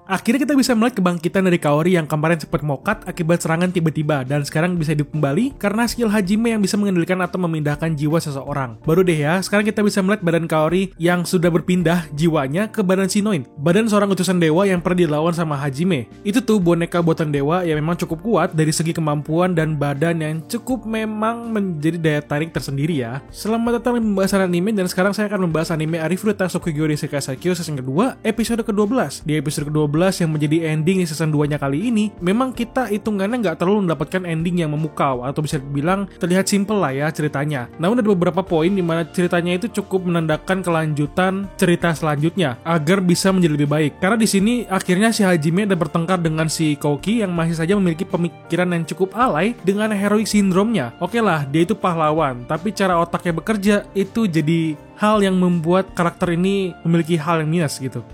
Akhirnya kita bisa melihat kebangkitan dari Kaori yang kemarin sempat mokat akibat serangan tiba-tiba dan sekarang bisa hidup kembali karena skill Hajime yang bisa mengendalikan atau memindahkan jiwa seseorang. Baru deh ya, sekarang kita bisa melihat badan Kaori yang sudah berpindah jiwanya ke badan Shinoin, badan seorang utusan dewa yang pernah dilawan sama Hajime. Itu tuh boneka buatan dewa yang memang cukup kuat dari segi kemampuan dan badan yang cukup memang menjadi daya tarik tersendiri ya. Selamat datang di pembahasan anime, dan sekarang saya akan membahas anime Arifureta Shokugyo Isekai Saikyo season kedua, episode ke-12. Di episode ke-12 yang menjadi ending di season 2-nya kali ini, memang kita hitungannya nggak terlalu mendapatkan ending yang memukau atau bisa dibilang terlihat simple lah ya ceritanya. Namun ada beberapa poin di mana ceritanya itu cukup menandakan kelanjutan cerita selanjutnya agar bisa menjadi lebih baik. Karena di sini akhirnya si Hajime ada bertengkar dengan si Kouki yang masih saja memiliki pemikiran yang cukup alay dengan heroic syndrome-nya. Oke lah, dia itu pahlawan, tapi cara otaknya bekerja itu jadi hal yang membuat karakter ini memiliki hal yang minus gitu.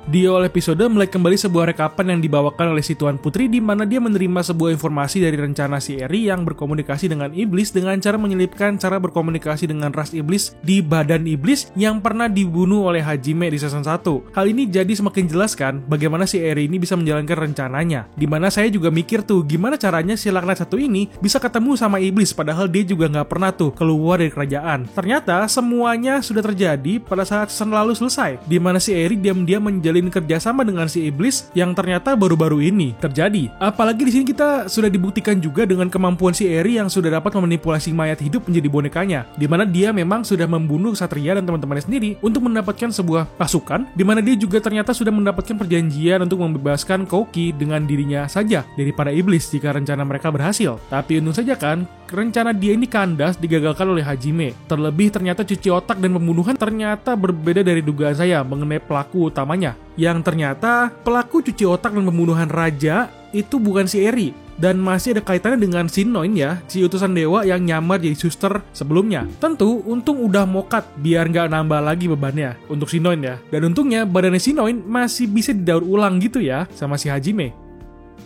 Di awal episode mulai kembali sebuah rekapan yang dibawakan oleh si Tuan Putri di mana dia menerima sebuah informasi dari rencana si Eri yang berkomunikasi dengan iblis dengan cara menyelipkan cara berkomunikasi dengan ras iblis di badan iblis yang pernah dibunuh oleh Hajime di season 1. Hal ini jadi semakin jelas kan bagaimana si Eri ini bisa menjalankan rencananya. Dimana saya juga mikir tuh gimana caranya si laknat satu ini bisa ketemu sama iblis padahal dia juga nggak pernah tuh keluar dari kerajaan. Ternyata semuanya sudah terjadi pada saat season lalu selesai, dimana si Eri diam-diam menjalin kerjasama dengan si iblis yang ternyata baru-baru ini terjadi. Apalagi di sini kita sudah dibuktikan juga dengan kemampuan si Eri yang sudah dapat memanipulasi mayat hidup menjadi bonekanya, di mana dia memang sudah membunuh Satria dan teman-temannya sendiri untuk mendapatkan sebuah pasukan, di mana dia juga ternyata sudah mendapatkan perjanjian untuk membebaskan Kouki dengan dirinya saja daripada iblis jika rencana mereka berhasil. Tapi untung saja kan rencana dia ini kandas digagalkan oleh Hajime. Terlebih ternyata cuci otak dan pembunuhan ternyata berbeda dari dugaan saya mengenai pelaku utamanya, yang ternyata pelaku cuci otak dan pembunuhan raja itu bukan si Eri, dan masih ada kaitannya dengan Shinoin ya, si utusan dewa yang nyamar jadi suster sebelumnya. Tentu untung udah mokat biar nggak nambah lagi bebannya untuk Shinoin ya, dan untungnya badannya Shinoin masih bisa didaur ulang gitu ya sama si Hajime.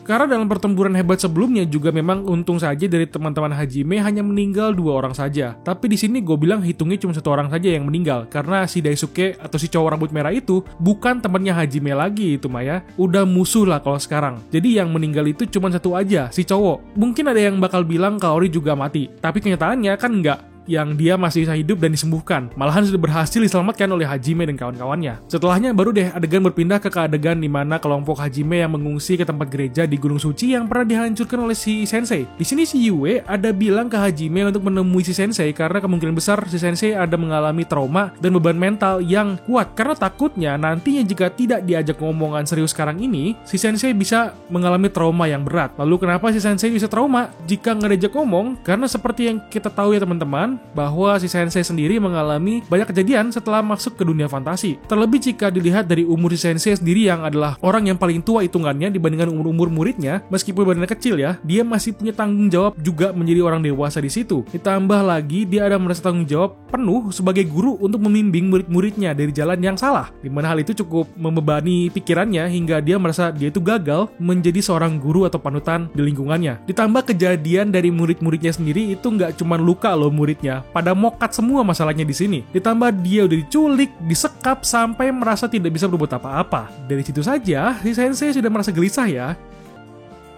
Karena dalam pertempuran hebat sebelumnya juga memang untung saja dari teman-teman Hajime hanya meninggal 2 orang saja. Tapi di sini gue bilang hitungnya cuma 1 orang saja yang meninggal, karena si Daisuke atau si cowok rambut merah itu bukan temannya Hajime lagi itu Maya, udah musuh lah kalau sekarang. Jadi yang meninggal itu cuma 1 aja, si cowok. Mungkin ada yang bakal bilang Kaori juga mati, tapi kenyataannya kan enggak, yang dia masih bisa hidup dan disembuhkan. Malahan sudah berhasil diselamatkan oleh Hajime dan kawan-kawannya. Setelahnya baru deh adegan berpindah ke adegan di mana kelompok Hajime yang mengungsi ke tempat gereja di Gunung Suci yang pernah dihancurkan oleh si Sensei. Di sini si Yue ada bilang ke Hajime untuk menemui si Sensei karena kemungkinan besar si Sensei ada mengalami trauma dan beban mental yang kuat, karena takutnya nantinya jika tidak diajak ngomongan serius sekarang ini, si Sensei bisa mengalami trauma yang berat. Lalu kenapa si Sensei bisa trauma jika nggak diajak ngomong? Karena seperti yang kita tahu ya teman-teman, bahwa si Sensei sendiri mengalami banyak kejadian setelah masuk ke dunia fantasi. Terlebih jika dilihat dari umur si Sensei sendiri yang adalah orang yang paling tua hitungannya dibandingkan umur-umur muridnya, meskipun badannya kecil ya, dia masih punya tanggung jawab juga menjadi orang dewasa di situ. Ditambah lagi dia ada merasa tanggung jawab penuh sebagai guru untuk membimbing murid-muridnya dari jalan yang salah, dimana hal itu cukup membebani pikirannya hingga dia merasa dia itu gagal menjadi seorang guru atau panutan di lingkungannya. Ditambah kejadian dari murid-muridnya sendiri itu nggak cuma luka loh muridnya, pada mokat semua masalahnya di sini. Ditambah dia udah diculik, disekap sampai merasa tidak bisa berbuat apa-apa. Dari situ saja si Sensei sudah merasa gelisah ya.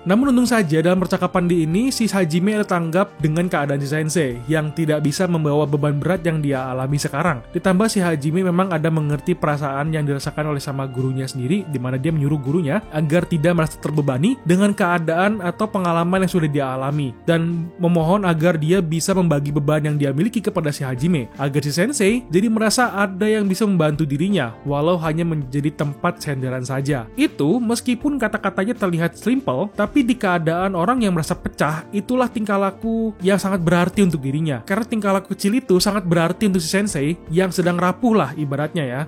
Namun untung saja dalam percakapan di ini si Hajime ada tanggap dengan keadaan si Sensei yang tidak bisa membawa beban berat yang dia alami sekarang. Ditambah si Hajime memang ada mengerti perasaan yang dirasakan oleh sama gurunya sendiri, di mana dia menyuruh gurunya agar tidak merasa terbebani dengan keadaan atau pengalaman yang sudah dia alami, dan memohon agar dia bisa membagi beban yang dia miliki kepada si Hajime, agar si Sensei jadi merasa ada yang bisa membantu dirinya walau hanya menjadi tempat senderan saja. Itu meskipun kata-katanya terlihat simple, tapi di keadaan orang yang merasa pecah, itulah tingkah laku yang sangat berarti untuk dirinya. Karena tingkah laku kecil itu sangat berarti untuk si Sensei yang sedang rapuh lah ibaratnya ya.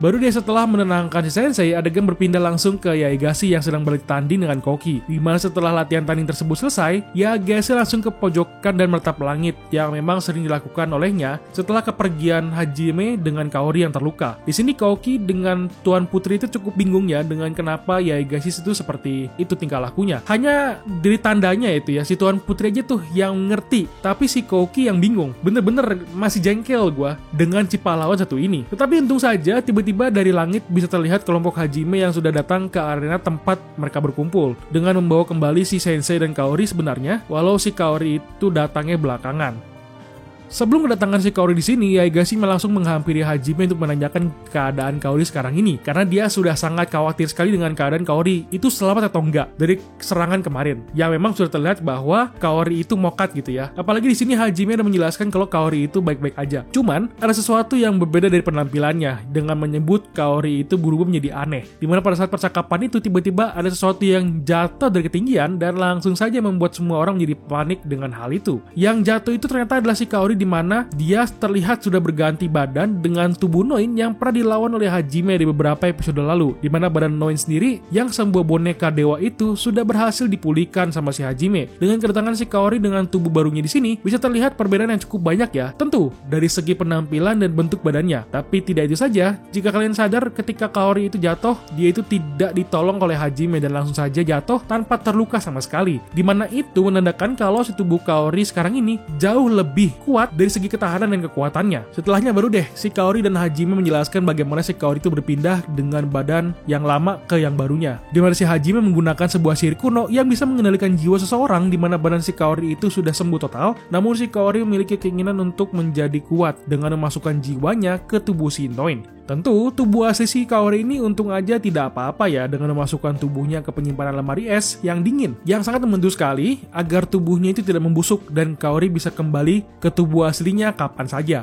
Baru dia setelah menenangkan si Sensei, adegan berpindah langsung ke Yaegashi yang sedang berlatih tanding dengan Kouki. Dimana setelah latihan tanding tersebut selesai, Yaegashi langsung ke pojokan dan meratap langit, yang memang sering dilakukan olehnya setelah kepergian Hajime dengan Kaori yang terluka. Di sini Kouki dengan Tuan Putri itu cukup bingung ya dengan kenapa Yaegashi itu seperti itu tingkah lakunya. Hanya dari tandanya itu ya, si Tuan Putri aja tuh yang ngerti, tapi si Kouki yang bingung. Bener-bener masih jengkel gua dengan si pahlawan satu ini. Tetapi untung saja tiba-tiba tiba-tiba dari langit bisa terlihat kelompok Hajime yang sudah datang ke arena tempat mereka berkumpul dengan membawa kembali si Sensei dan Kaori sebenarnya, walau si Kaori itu datangnya belakangan. Sebelum kedatangan si Kaori di sini, Yaegashi langsung menghampiri Hajime untuk menanyakan keadaan Kaori sekarang ini, karena dia sudah sangat khawatir sekali dengan keadaan Kaori itu selamat atau enggak dari serangan kemarin. Ya memang sudah terlihat bahwa Kaori itu mokat gitu ya. Apalagi di sini Hajime ada menjelaskan kalau Kaori itu baik-baik aja. Cuman ada sesuatu yang berbeda dari penampilannya dengan menyebut Kaori itu berubah menjadi aneh. Dimana pada saat percakapan itu tiba-tiba ada sesuatu yang jatuh dari ketinggian dan langsung saja membuat semua orang menjadi panik dengan hal itu. Yang jatuh itu ternyata adalah si Kaori, di mana dia terlihat sudah berganti badan dengan tubuh Noin yang pernah dilawan oleh Hajime di beberapa episode lalu, di mana badan Noin sendiri yang sebuah boneka dewa itu sudah berhasil dipulihkan sama si Hajime. Dengan kedatangan si Kaori dengan tubuh barunya di sini, bisa terlihat perbedaan yang cukup banyak ya, tentu dari segi penampilan dan bentuk badannya. Tapi tidak itu saja, jika kalian sadar ketika Kaori itu jatuh, dia itu tidak ditolong oleh Hajime dan langsung saja jatuh tanpa terluka sama sekali, di mana itu menandakan kalau si tubuh Kaori sekarang ini jauh lebih kuat dari segi ketahanan dan kekuatannya. Setelahnya baru deh si Kaori dan Hajime menjelaskan bagaimana si Kaori itu berpindah dengan badan yang lama ke yang barunya, di mana si Hajime menggunakan sebuah sihir kuno yang bisa mengendalikan jiwa seseorang, di mana badan si Kaori itu sudah sembuh total, namun si Kaori memiliki keinginan untuk menjadi kuat dengan memasukkan jiwanya ke tubuh si Noin. Tentu, tubuh asli si Kaori ini untung aja tidak apa-apa ya dengan memasukkan tubuhnya ke penyimpanan lemari es yang dingin, yang sangat membantu sekali agar tubuhnya itu tidak membusuk dan Kaori bisa kembali ke tubuh aslinya kapan saja.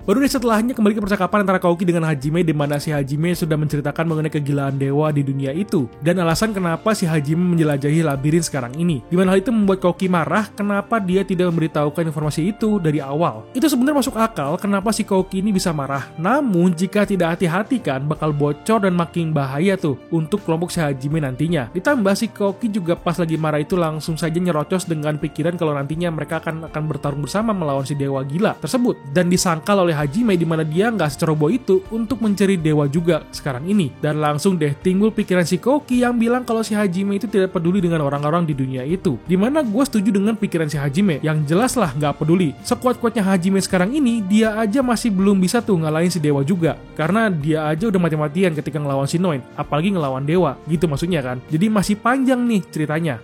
Baru deh setelahnya kembali ke percakapan antara Kaoki dengan Hajime, di mana si Hajime sudah menceritakan mengenai kegilaan dewa di dunia itu dan alasan kenapa si Hajime menjelajahi labirin sekarang ini. Di mana hal itu membuat Kaoki marah kenapa dia tidak memberitahukan informasi itu dari awal. Itu sebenarnya masuk akal kenapa si Kaoki ini bisa marah. Namun jika tidak hati-hati kan bakal bocor dan makin bahaya tuh untuk kelompok si Hajime nantinya. Ditambah si Kaoki juga pas lagi marah itu langsung saja nyerocos dengan pikiran kalau nantinya mereka akan bertarung bersama melawan si dewa gila tersebut, dan disangkal oleh Hajime di mana dia nggak seceroboh itu untuk mencari dewa juga sekarang ini. Dan langsung deh timbul pikiran si Kaoki yang bilang kalau si Hajime itu tidak peduli dengan orang-orang di dunia itu. Dimana gue setuju dengan pikiran si Hajime yang jelas lah nggak peduli. Sekuat-kuatnya Hajime sekarang ini, dia aja masih belum bisa tuh ngalahin si dewa juga, karena dia aja udah mati-matian ketika ngelawan si Noin, apalagi ngelawan dewa gitu maksudnya kan. Jadi masih panjang nih ceritanya.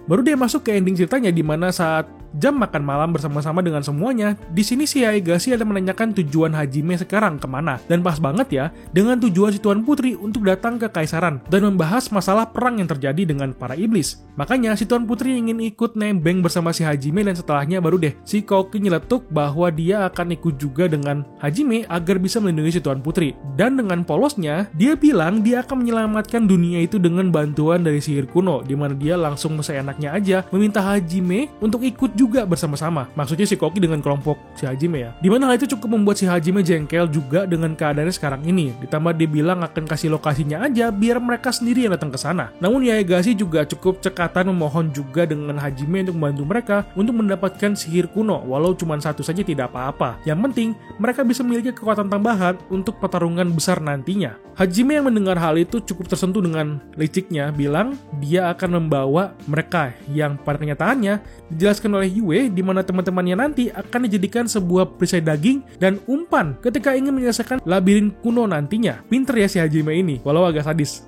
Baru dia masuk ke ending ceritanya, di mana saat jam makan malam bersama-sama dengan semuanya, di sini si Yaegashi ada menanyakan tujuan Hajime sekarang kemana. Dan pas banget ya, dengan tujuan si Tuan Putri untuk datang ke Kaisaran dan membahas masalah perang yang terjadi dengan para iblis. Makanya si Tuan Putri ingin ikut nembeng bersama si Hajime, dan setelahnya baru deh si Kaoki nyeletuk bahwa dia akan ikut juga dengan Hajime agar bisa melindungi si Tuan Putri. Dan dengan polosnya, dia bilang dia akan menyelamatkan dunia itu dengan bantuan dari sihir kuno, di mana dia langsung seenaknya aja meminta Hajime untuk ikut juga bersama-sama. Maksudnya si Kaoki dengan kelompok si Hajime ya. Dimana hal itu cukup membuat si Hajime jengkel juga dengan keadaannya sekarang ini. Ditambah dia bilang akan kasih lokasinya aja biar mereka sendiri yang datang ke sana. Namun Yaegashi juga cukup cekatan memohon juga dengan Hajime untuk membantu mereka untuk mendapatkan sihir kuno, walau cuma satu saja tidak apa-apa. Yang penting mereka bisa memiliki kekuatan tambahan untuk pertarungan besar nantinya. Hajime yang mendengar hal itu cukup tersentuh dengan liciknya, bilang dia akan membawa mereka yang pada kenyataannya dijelaskan oleh Yue, di mana teman-temannya nanti akan dijadikan sebuah perisai daging dan umpan ketika ingin menyelesaikan labirin kuno nantinya. Pinter ya si Hajime ini, walau agak sadis.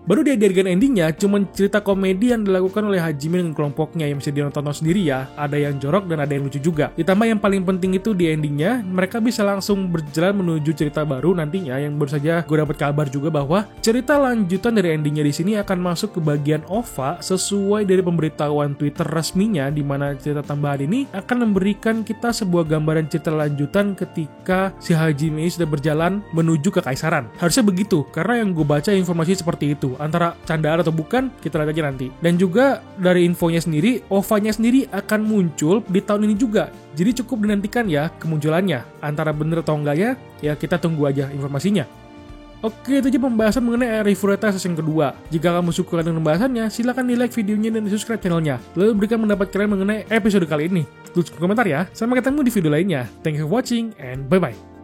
Baru di adegan endingnya cuman cerita komedi yang dilakukan oleh Hajime dengan kelompoknya yang bisa ditonton sendiri ya. Ada yang jorok dan ada yang lucu juga. Ditambah yang paling penting itu di endingnya mereka bisa langsung berjalan menuju cerita baru nantinya, yang baru saja gue dapat kabar juga bahwa cerita lanjutan dari endingnya di sini akan masuk ke bagian OVA sesuai dari pemberitahuan Twitter resminya, di mana cerita tambahan ini akan memberikan kita sebuah gambaran cerita lanjutan ketika si Hajime sudah berjalan menuju ke Kaisaran. Harusnya begitu, karena yang gue baca informasi seperti itu. Antara candaan atau bukan, kita lihat aja nanti. Dan juga dari infonya sendiri, OVA-nya sendiri akan muncul di tahun ini juga. Jadi cukup dinantikan ya kemunculannya. Antara bener atau enggaknya, ya kita tunggu aja informasinya. Oke, itu aja pembahasan mengenai Arifureta season kedua. Jika kamu suka dengan pembahasannya, silahkan di like videonya dan di subscribe channelnya. Lalu berikan pendapat kalian mengenai episode kali ini. Tulis komentar ya. Sampai ketemu di video lainnya. Thank you for watching and bye-bye.